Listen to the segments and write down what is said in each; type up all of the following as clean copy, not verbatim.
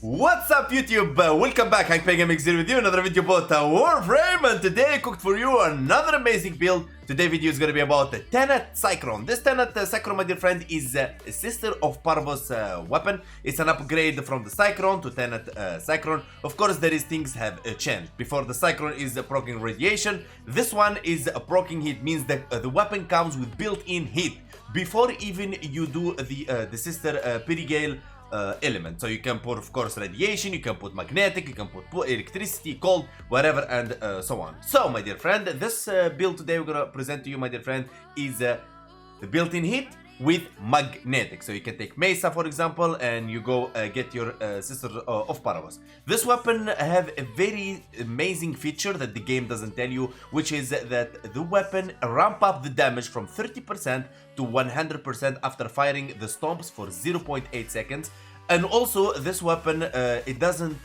What's up YouTube? Welcome back, Hunkpain Gaming here with you, another video about Warframe, and today I cooked for you another amazing build. Today's video is going to be about the Tenet Cycron. This Tenet Cycron, my dear friend, is a sister of Parvos weapon. It's an upgrade from the Cycron to Tenet Cycron. Of course, there is things have changed. Before the Cycron is proccing radiation, this one is proccing heat, means that the weapon comes with built-in heat. Before even you do the sister Perigale element, so you can put, of course, radiation, you can put magnetic, you can put electricity, cold, whatever, and so on. So my dear friend, this build today we're gonna present to you, my dear friend, is the built-in heat with magnetic. So you can take Mesa, for example, and you go get your sister of Parvos. This weapon have a very amazing feature that the game doesn't tell you, which is that the weapon ramp up the damage from 30% to 100% after firing the stomps for 0.8 seconds. And also this weapon it doesn't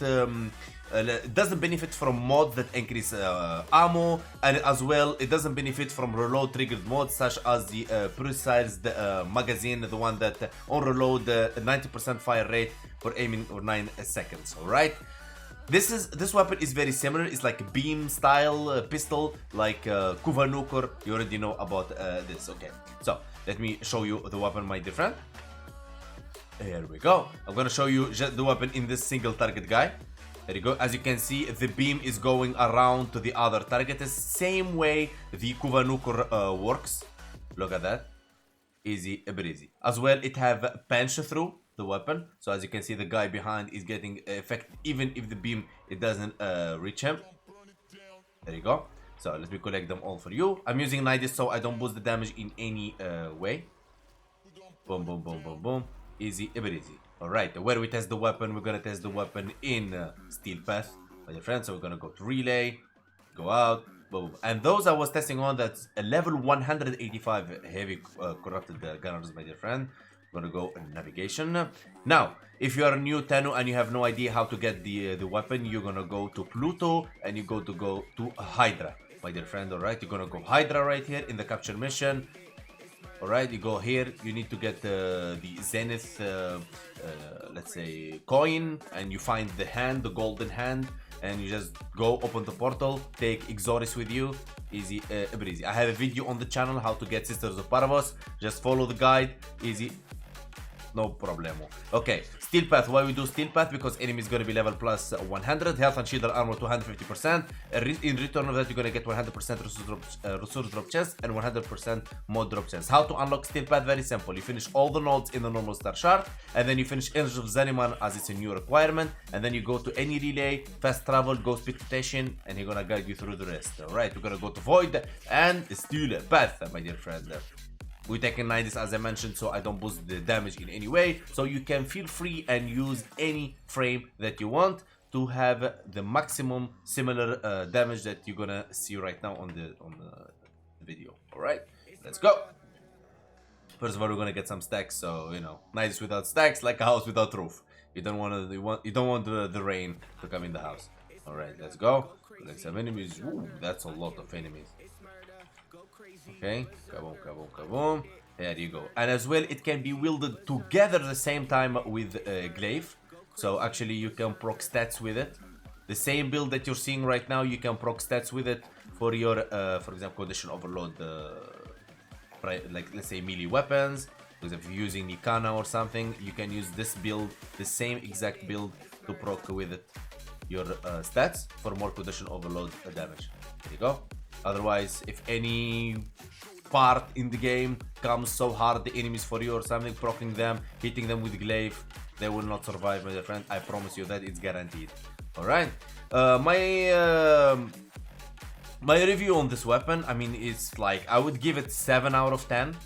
benefit from mods that increase ammo, and as well it doesn't benefit from reload triggered mods such as the presized magazine, the one that on reload 90% fire rate for aiming for 9 seconds. All right, this weapon is very similar. It's like a beam style pistol, like Kuvanukur. You already know about this. Okay, so let me show you the weapon, my dear friend. Here we go. I'm gonna show you just the weapon in this single target guy. There you go. As you can see, the beam is going around to the other target. The same way the Kuvanukur works. Look at that. Easy breezy. As well, it have punch through the weapon. So as you can see, the guy behind is getting effect even if the beam it doesn't reach him. There you go. So let me collect them all for you. I'm using Nidus so I don't boost the damage in any way. Boom, boom, boom, boom, boom. Easy breezy. Alright, where we test the weapon, we're gonna test the weapon in Steel Path, my dear friends. So we're gonna go to Relay, go out, boom. And those I was testing on, that's a level 185 heavy corrupted gunners, my dear friend. We're gonna go in Navigation. Now, if you are new Tenno and you have no idea how to get the weapon, you're gonna go to Pluto and you go to Hydra, my dear friend. Alright, you're gonna go Hydra right here in the capture mission. Alright, you go here, you need to get the Zenith, let's say, coin, and you find the hand, the golden hand, and you just go open the portal, take Exoris with you, easy breezy. I have a video on the channel how to get Sisters of Parvos, just follow the guide, easy, no problemo. Okay, Steel Path. Why we do Steel Path? Because enemy is going to be level plus 100, health and shield and armor 250%. In return of that, you're going to get 100% resource drop chance and 100% mod drop chance. How to unlock Steel Path? Very simple. You finish all the nodes in the normal star shard, and then you finish Energy of Zaniman as it's a new requirement, and then you go to any relay, fast travel, go speed rotation, and he's going to guide you through the rest. Alright, we're going to go to Void and Steel Path, my dear friend. We take a 90s as I mentioned, so I don't boost the damage in any way. So you can feel free and use any frame that you want to have the maximum similar damage that you're gonna see right now on the video. All right, let's go. First of all, we're gonna get some stacks. So you know, 90s without stacks, like a house without roof. You don't want the rain to come in the house. All right, let's go. Collect some enemies. Ooh, that's a lot of enemies. Okay, kaboom, kaboom, kaboom. There you go. And as well, it can be wielded together at the same time with Glaive. So actually, you can proc stats with it. The same build that you're seeing right now, you can proc stats with it for your, for example, condition overload, like let's say melee weapons. Because if you're using Nikana or something, you can use this build, the same exact build, to proc with it your stats for more condition overload damage. There you go. Otherwise, if any part in the game comes so hard, the enemies for you or something, proccing them, hitting them with glaive, they will not survive, my dear friend. I promise you that, it's guaranteed. Alright, my review on this weapon, I mean, it's like, I would give it 7 out of 10.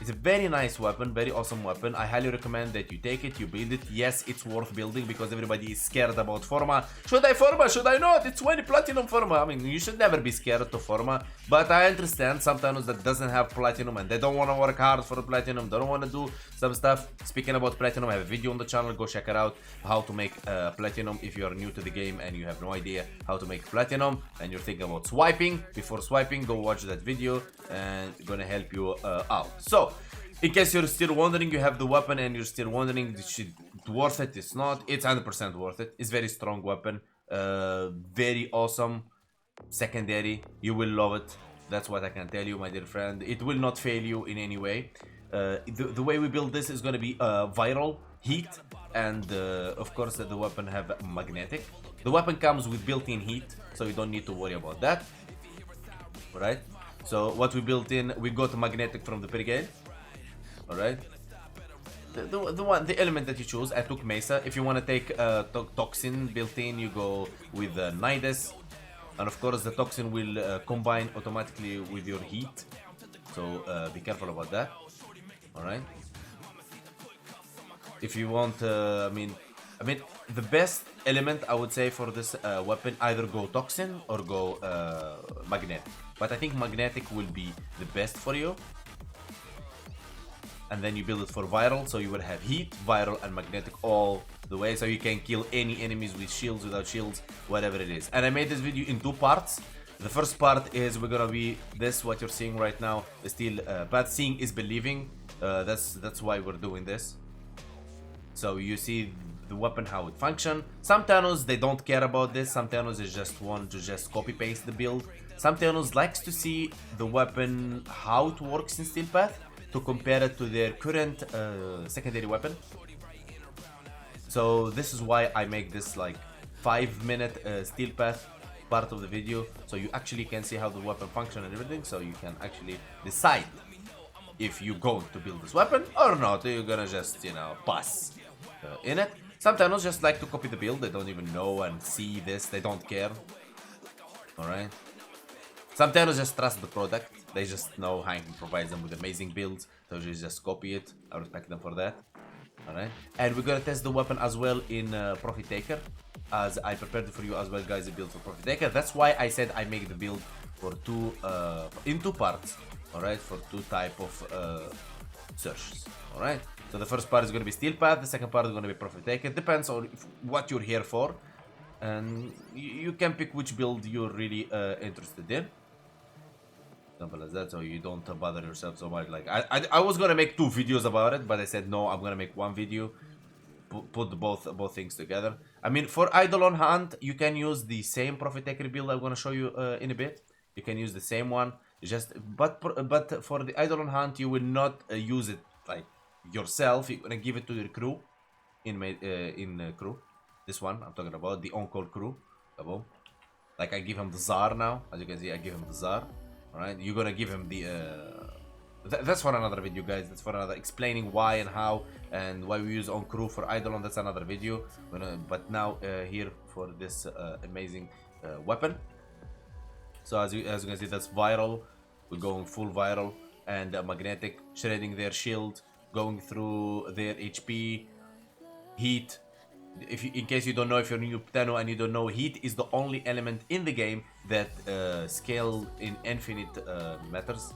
It's a very nice weapon, very awesome weapon. I highly recommend that you take it, you build it. Yes, it's worth building because everybody is scared about Forma. Should I Forma? Should I not? It's 20 platinum Forma. I mean, you should never be scared to Forma. But I understand sometimes that doesn't have platinum and they don't want to work hard for the platinum. They don't want to do some stuff. Speaking about platinum, I have a video on the channel. Go check it out. How to make platinum if you are new to the game and you have no idea how to make platinum. And you're thinking about swiping. Before swiping, go watch that video and it's gonna help you out. So, in case you're still wondering, you have the weapon and you're still wondering, worth it? It's not. It's 100% worth it. It's very strong weapon. Very awesome secondary. You will love it. That's what I can tell you, my dear friend. It will not fail you in any way. The way we build this is going to be viral, heat, and of course the weapon have magnetic. The weapon comes with built-in heat, so you don't need to worry about that. Alright? So what we built in, we got magnetic from the brigade. Alright? The element that you choose, I took Mesa. If you want to take Toxin built-in, you go with Nidus. And of course the Toxin will combine automatically with your heat. So be careful about that. Alright? If you want, I mean, the best element I would say for this weapon, either go Toxin or go Magnetic. But I think Magnetic will be the best for you. And then you build it for viral, so you will have heat, viral, and magnetic all the way, so you can kill any enemies with shields, without shields, whatever it is. And I made this video in 2 parts. The first part is we're gonna be this, what you're seeing right now, is still but seeing is believing. That's why we're doing this. So you see the weapon, how it functions. Some Thanos, they don't care about this. Some Thanos is just want to just copy paste the build. Some Thanos likes to see the weapon, how it works in Steel Path, to compare it to their current secondary weapon. So this is why I make this like 5-minute Steel Path part of the video, so you actually can see how the weapon functions and everything, so you can actually decide if you're going to build this weapon or not. You're gonna just, you know, pass in it. Some Thanos just like to copy the build, they don't even know and see this, they don't care. Alright. Some Thanos just trust the product. They just know Hunkpain provides them with amazing builds, so you just copy it. I respect them for that. Alright. And we're gonna test the weapon as well in Profit Taker, as I prepared for you as well, guys, the build for Profit Taker. That's why I said I make the build for in 2 parts. Alright, for 2 type of searches. Alright. So the first part is gonna be Steel Path, the second part is gonna be Profit Taker. Depends on what you're here for, and you can pick which build you're really interested in. Simple as that, so you don't bother yourself so much. Like I was gonna make 2 videos about it, but I said no, I'm gonna make 1 video, put both things together. I mean, for Eidolon Hunt, you can use the same Profit Taker build I'm gonna show you in a bit. You can use the same one, but for the Eidolon Hunt, you will not use it like yourself. You're gonna give it to your crew in crew. This one I'm talking about, the on-call crew. Like I give him the Tsar now, as you can see, I give him the Tsar. Alright, you're gonna give him the that's for another video, guys. That's for another, explaining why and how and why we use on crew for Eidolon. That's another video. But now here for this amazing weapon. So as you can see, that's viral. We're going full viral and magnetic, shredding their shield, going through their HP, heat. In case you don't know, if you're new Tano and you don't know, heat is the only element in the game that scale in infinite matters.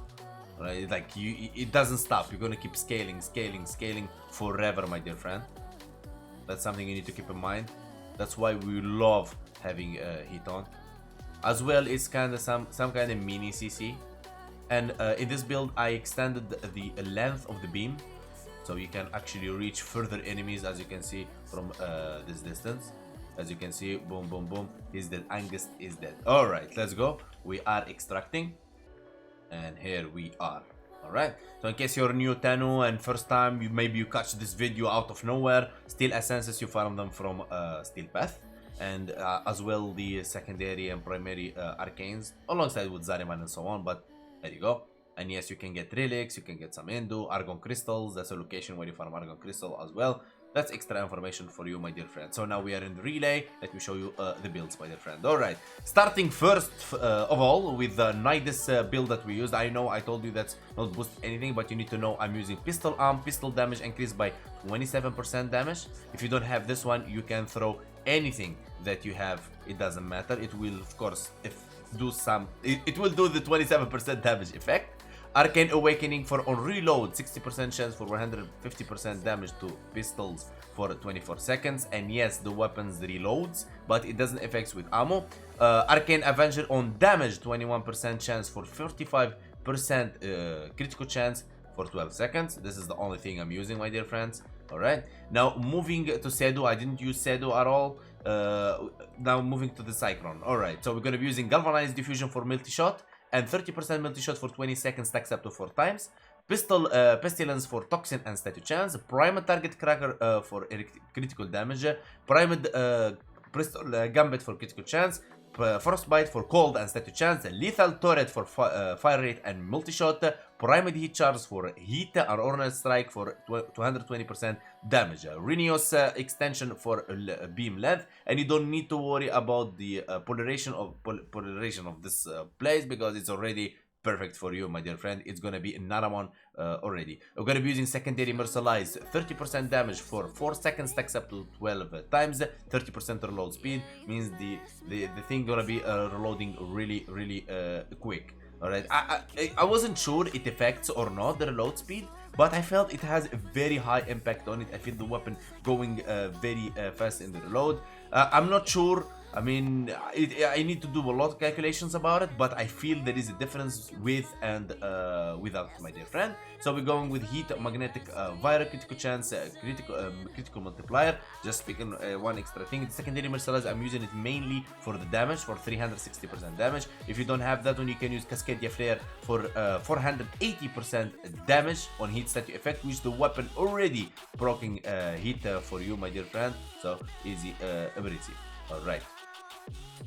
Right? Like it doesn't stop. You're gonna keep scaling forever, my dear friend. That's something you need to keep in mind. That's why we love having heat on. As well, it's kind of some kind of mini CC. And in this build, I extended the length of the beam, so you can actually reach further enemies, as you can see from this distance. As you can see, boom, boom, boom. He's dead. Angus is dead. All right, let's go. We are extracting, and here we are. All right. So in case you're new Tanu and first time, maybe you catch this video out of nowhere. Steel essences, you farm them from Steel Path, and as well the secondary and primary arcanes, alongside with Zariman and so on. But there you go. And yes, you can get relics, you can get some Endo, Argon crystals. That's a location where you farm Argon crystal as well. That's extra information for you, my dear friend. So now we are in the relay. Let me show you the builds, my dear friend. All right, starting first of all with the Nidus build that we used. I know I told you that's not boost anything, but you need to know I'm using pistol arm, pistol damage increased by 27% damage. If you don't have this one, you can throw anything that you have. It doesn't matter. It will, of course, it will do the 27% damage effect. Arcane Awakening for on reload, 60% chance for 150% damage to pistols for 24 seconds. And yes, the weapons reloads, but it doesn't affect with ammo. Arcane Avenger on damage, 21% chance for 35% critical chance for 12 seconds. This is the only thing I'm using, my dear friends. All right, now moving to Sedu. I didn't use Sedu at all. Now moving to the Cycron. All right, so we're going to be using Galvanized Diffusion for multi-shot and 30% multi-shot for 20 seconds, stacks up to 4 times. Pestilence for Toxin and Statue Chance. Primed Target Cracker for critical damage. Primed Bristol Gambit for critical chance. Frostbite for cold and statue chance, lethal turret for fire rate and multi-shot, primed heat charge for heat and ornate strike for 220% damage, Renios extension for beam length, and you don't need to worry about the polarization of this place because it's already perfect for you, my dear friend. It's gonna be in Naramon already. We're gonna be using secondary mercilise, 30% damage for 4 seconds, stacks up to 12 times, 30% reload speed, means the thing gonna be reloading really quick. All right, I wasn't sure it affects or not the reload speed, but I felt it has a very high impact on it. I feel the weapon going very fast in the reload. I'm not sure. I mean, I need to do a lot of calculations about it, but I feel there is a difference with and without, my dear friend. So we're going with heat, magnetic, viral, critical chance, critical multiplier. Just speaking one extra thing. The secondary mercilise, I'm using it mainly for the damage, for 360% damage. If you don't have that one, you can use Cascadia Flare for 480% damage on heat statue effect, which the weapon already proccing heat for you, my dear friend. So easy ability. All right.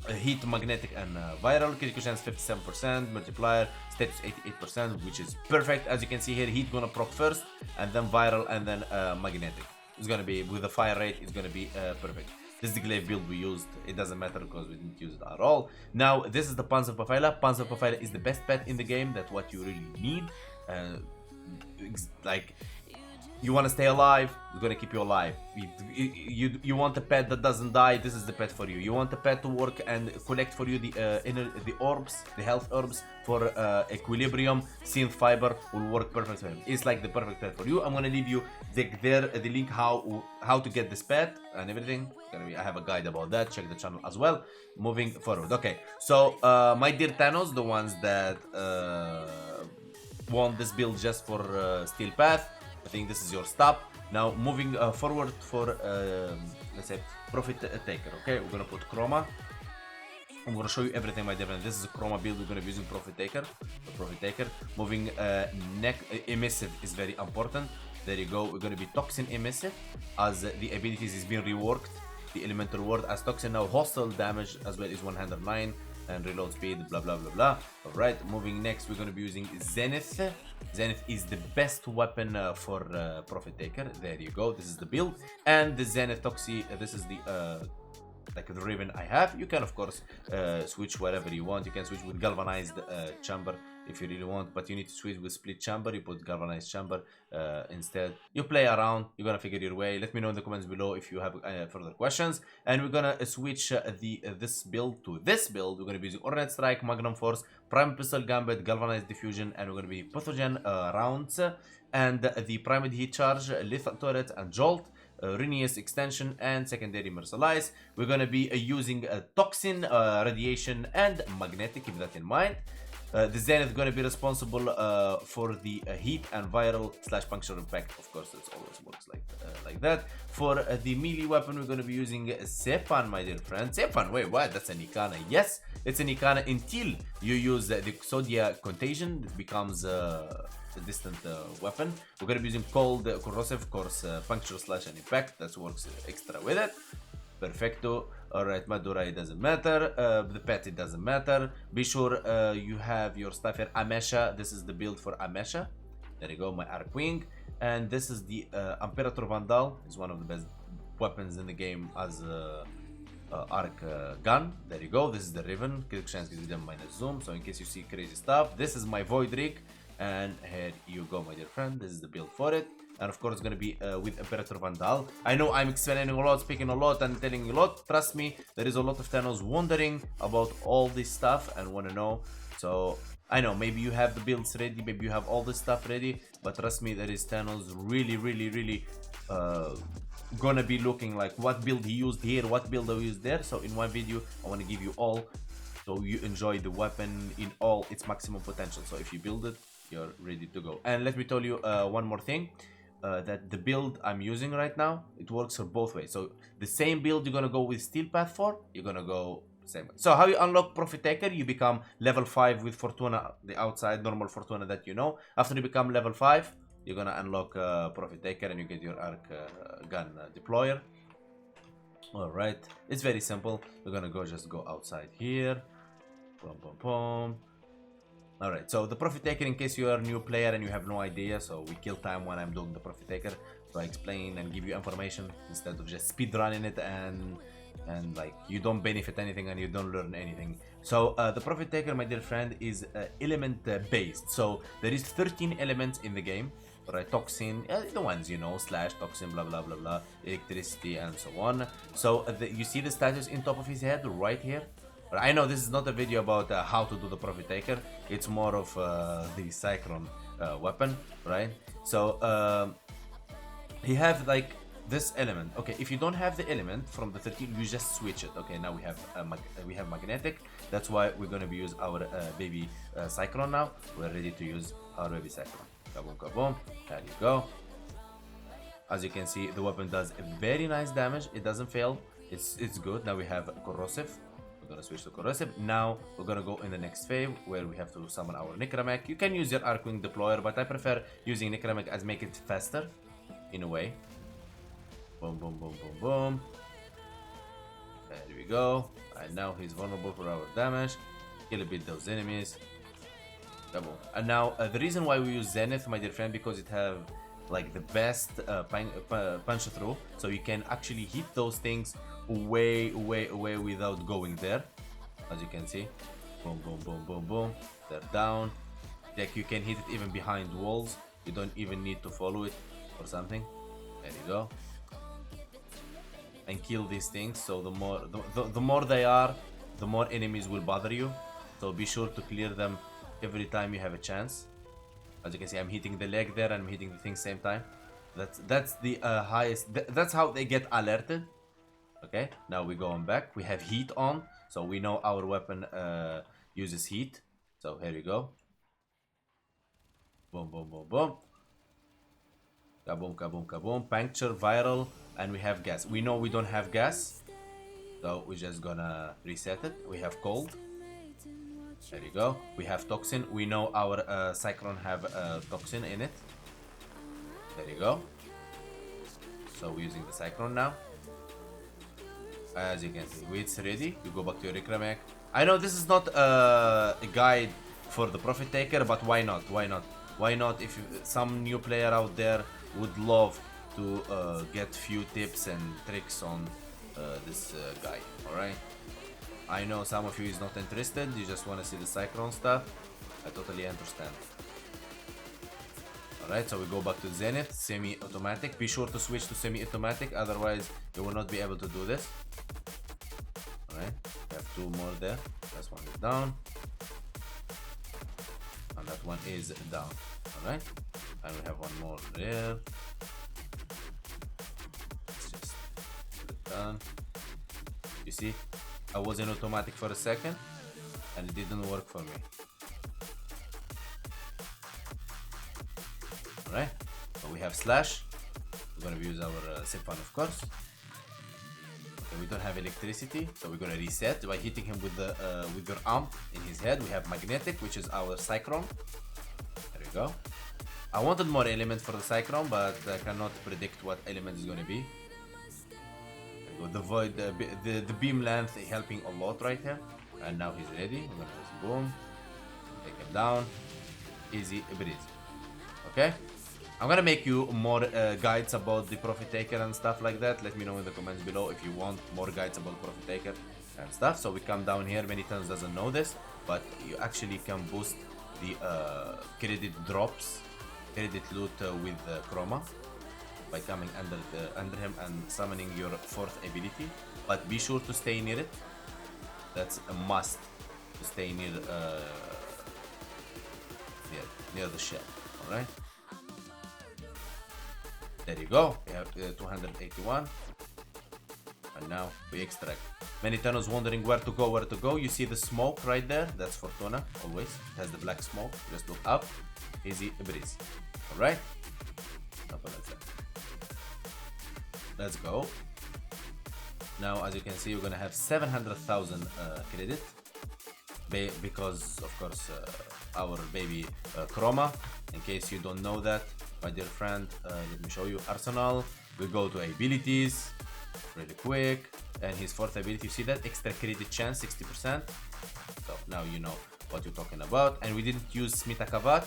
Heat, magnetic, and viral. Critical chance 57%, multiplier status 88%, which is perfect. As you can see here, heat gonna proc first, and then viral, and then magnetic. It's gonna be with the fire rate. It's gonna be perfect. This is the glaive build we used. It doesn't matter because we didn't use it at all. Now this is the Panzer Paphyla. Panzer Paphyla is the best pet in the game. That's what you really need. Like, you want to stay alive, it's gonna keep you alive. You want a pet that doesn't die, this is the pet for you. You want a pet to work and collect for you the orbs, the health orbs for equilibrium, synth fiber will work perfect for him. It's like the perfect pet for you. I'm gonna leave you the link how to get this pet and everything. I have a guide about that. Check the channel as well. Moving forward. Okay, so my dear Thanos, the ones that want this build just for Steel Path, I think this is your stop. Now moving forward for let's say Profit Taker. Okay, we're gonna put Chroma. I'm gonna show you everything, my dear friend. This is a Chroma build. We're gonna be using Profit Taker. Moving neck emissive is very important. There you go. We're gonna be Toxin emissive as the abilities is being reworked. The elemental word as Toxin now. Hostile damage as well is 109 and reload speed, blah blah blah blah. All right, moving next, we're going to be using Zenith. Zenith is the best weapon for Profit Taker. There you go. This is the build, and the Zenith Toxi. This is the like the ribbon I have. You can of course switch wherever you want. You can switch with galvanized chamber if you really want, but you need to switch with split chamber. You put galvanized chamber instead. You play around, you're gonna figure your way. Let me know in the comments below if you have further questions. And we're gonna switch this build to this build. We're gonna be using Ornate Strike, Magnum Force, Prime Pistol Gambit, Galvanized Diffusion, and we're gonna be Pathogen rounds, and the Primed Heat Charge, Lethal Turret, and Jolt. Renius extension and secondary mercilise. We're gonna be using Toxin, radiation, and magnetic. Keep that in mind. The Zenith is going to be responsible for the heat and viral / puncture impact. Of course, it always works like that. For the melee weapon, we're going to be using Sepan, my dear friend. Sepan, wait, what? That's an Ikana. Yes, it's an Ikana until you use the Exodia Contagion. It becomes a distant weapon. We're going to be using cold, corrosive, of course, puncture / and impact. That works extra with it. Perfecto. Alright, Madura, it doesn't matter. The pet, it doesn't matter. Be sure you have your stuff here. Amesha, this is the build for Amesha. There you go, my Arc Wing. And this is the Imperator Vandal. It's one of the best weapons in the game as Arc gun. There you go. This is the Riven. Critical chance gives them minus zoom. So in case you see crazy stuff, this is my Void Rig. And here you go, my dear friend. This is the build for it. And of course, it's going to be with Imperator Vandal. I know I'm explaining a lot, speaking a lot, and telling you a lot. Trust me, there is a lot of Thanos wondering about all this stuff and want to know. So, I know, maybe you have the builds ready, maybe you have all this stuff ready. But trust me, there is Thanos really gonna be looking like what build he used here, what build he used there. So, in one video, I want to give you all. So, you enjoy the weapon in all its maximum potential. So, if you build it, you're ready to go. And let me tell you one more thing. That the build I'm using right now, it works for both ways. So the same build you're gonna go with Steel Path for, you're gonna go same way. So how you unlock Profit Taker, you become level 5 with Fortuna, the outside normal Fortuna that you know. After you become level 5, you're gonna unlock Profit Taker and you get your arc gun deployer. Alright, it's very simple. We're gonna just go outside here. Boom, boom, boom. Alright, so the Profit Taker, in case you are a new player and you have no idea, so we kill time when I'm doing the Profit Taker, so I explain and give you information instead of just speed running it and like you don't benefit anything and you don't learn anything. So the Profit Taker, my dear friend, is element based. So there is 13 elements in the game, right? Toxin, the ones you know, slash, toxin, blah blah blah blah, electricity, and so on. So you see the status in top of his head right here. I know this is not a video about how to do the Profit Taker. It's more of the Cycron weapon, right? So he have like this element. Okay, if you don't have the element from the 13, you just switch it. Okay, now we have magnetic. That's why we're gonna use our baby Cycron now. We're ready to use our baby Cycron. Kaboom, kaboom. There you go. As you can see, the weapon does a very nice damage. It doesn't fail. It's good. Now we have corrosive. We're gonna switch to corrosive. Now we're gonna go in the next phase where we have to summon our Necramech. You can use your Arcwing deployer, but I prefer using Necramech as make it faster in a way. Boom, boom, boom, boom, boom. There we go. And now he's vulnerable for our damage. Kill a bit those enemies. Kaboom. And now the reason why we use Zenith, my dear friend, because it have like the best punch through, so you can actually hit those things way without going there. As you can see, boom, boom, boom, boom, boom. They're down. Like you can hit it even behind walls. You don't even need to follow it or something. There you go. And kill these things. So the more they are, the more enemies will bother you. So be sure to clear them every time you have a chance. As you can see, I'm hitting the leg there and I'm hitting the thing same time. That's the highest. That's how they get alerted. Okay, now we're going back. We have heat on, so we know our weapon uses heat. So here we go. Boom, boom, boom, boom. Kaboom, kaboom, kaboom. Puncture, viral, and we have gas. We know we don't have gas, so we're just gonna reset it. We have cold. There you go. We have toxin. We know our Cycron have toxin in it. There you go. So we're using the Cycron now. As you can see, it's ready. You go back to your Necramech. I know this is not a guide for the Profit Taker, but why not? Why not? Why not? If some new player out there would love to get few tips and tricks on this guy. All right. I know some of you is not interested. You just want to see the Cycron stuff. I totally understand. Alright, so we go back to Zenith, semi-automatic. Be sure to switch to semi-automatic, otherwise you will not be able to do this. Alright, we have two more there. This one is down. And that one is down. Alright, and we have one more there. Let's just put it down. You see, I was in automatic for a second and it didn't work for me. Alright, so we have slash. We're gonna use our Siphon, of course. Okay, we don't have electricity, so we're gonna reset by hitting him with the with your amp in his head. We have magnetic, which is our Cycron. There we go. I wanted more element for the Cycron, but I cannot predict what element is gonna be. The void, the beam length helping a lot right here. And now he's ready. We're gonna just boom, take him down, easy breezy. Okay, I'm gonna make you more guides about the Profit Taker and stuff like that. Let me know in the comments below if you want more guides about Profit Taker and stuff. So we come down here. Many times doesn't know this, but you actually can boost the credit drops, credit loot with Chroma, by coming under him and summoning your fourth ability. But be sure to stay near it. That's a must, to stay near near the shell. All right. There you go. We have 281. And now we extract. Many tunnels wondering where to go. You see the smoke right there? That's Fortuna, always. It has the black smoke. Just look up. Easy breezy. Alright? Let's go. Now, as you can see, you're gonna have 700,000 credit. Because, of course, our baby Chroma. In case you don't know that, my dear friend, let me show you Arsenal. We go to abilities really quick, and his fourth ability, you see that extra credit chance 60%. So now you know what you're talking about. And we didn't use Smitakavat,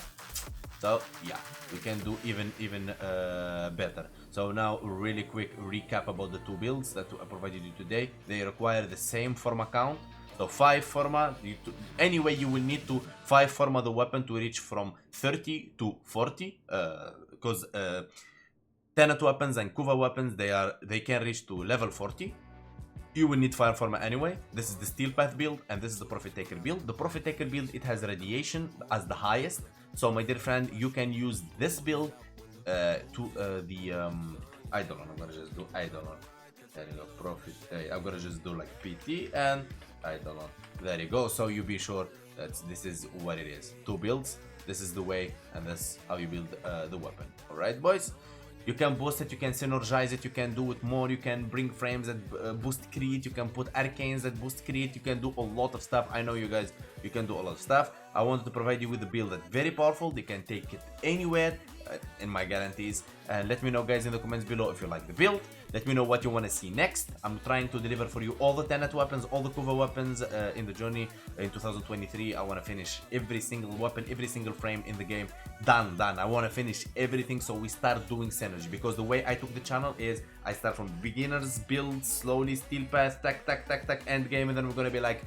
so yeah, we can do even better. So now really quick recap about the two builds that I provided you today. They require the same forma count. So 5 forma, anyway you will need to 5 forma the weapon to reach from 30 to 40, because Tenet weapons and Kuva weapons, they can reach to level 40. You will need 5 forma anyway. This is the Steel Path build, and this is the Profit Taker build. The Profit Taker build, it has radiation as the highest. So my dear friend, you can use this build to the eidolon. I'm gonna just do eidolon. There you go, Profit. I'm gonna just do like PT and eidolon. There you go. So you be sure that this is what it is. 2 builds. This is the way, and that's how you build the weapon. All right, boys. You can boost it, you can synergize it, you can do it more, you can bring frames that boost crit, you can put arcanes that boost crit, you can do a lot of stuff. I know you guys, you can do a lot of stuff. I wanted to provide you with a build that's very powerful. You can take it anywhere in my guarantees. And let me know, guys, in the comments below if you like the build. Let me know what you want to see next. I'm trying to deliver for you all the Tenet weapons, all the Kuva weapons in the journey in 2023. I want to finish every single weapon, every single frame in the game. Done. I want to finish everything so we start doing synergy. Because the way I took the channel is I start from beginners, build, slowly, steel pass, tack, end game, and then we're going to be like,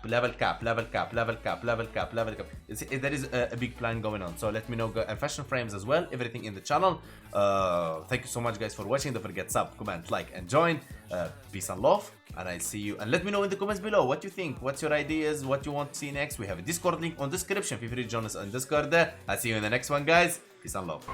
level cap. There is a big plan going on. So let me know, and fashion frames as well, everything in the channel. Thank you so much, guys, for watching. Don't forget sub, comment, like, and join. Peace and love, and I see you. And let me know in the comments below what you think, what's your ideas, what you want to see next. We have a Discord link on description. Feel free to join us on Discord there. I'll see you in the next one, guys. Peace and love.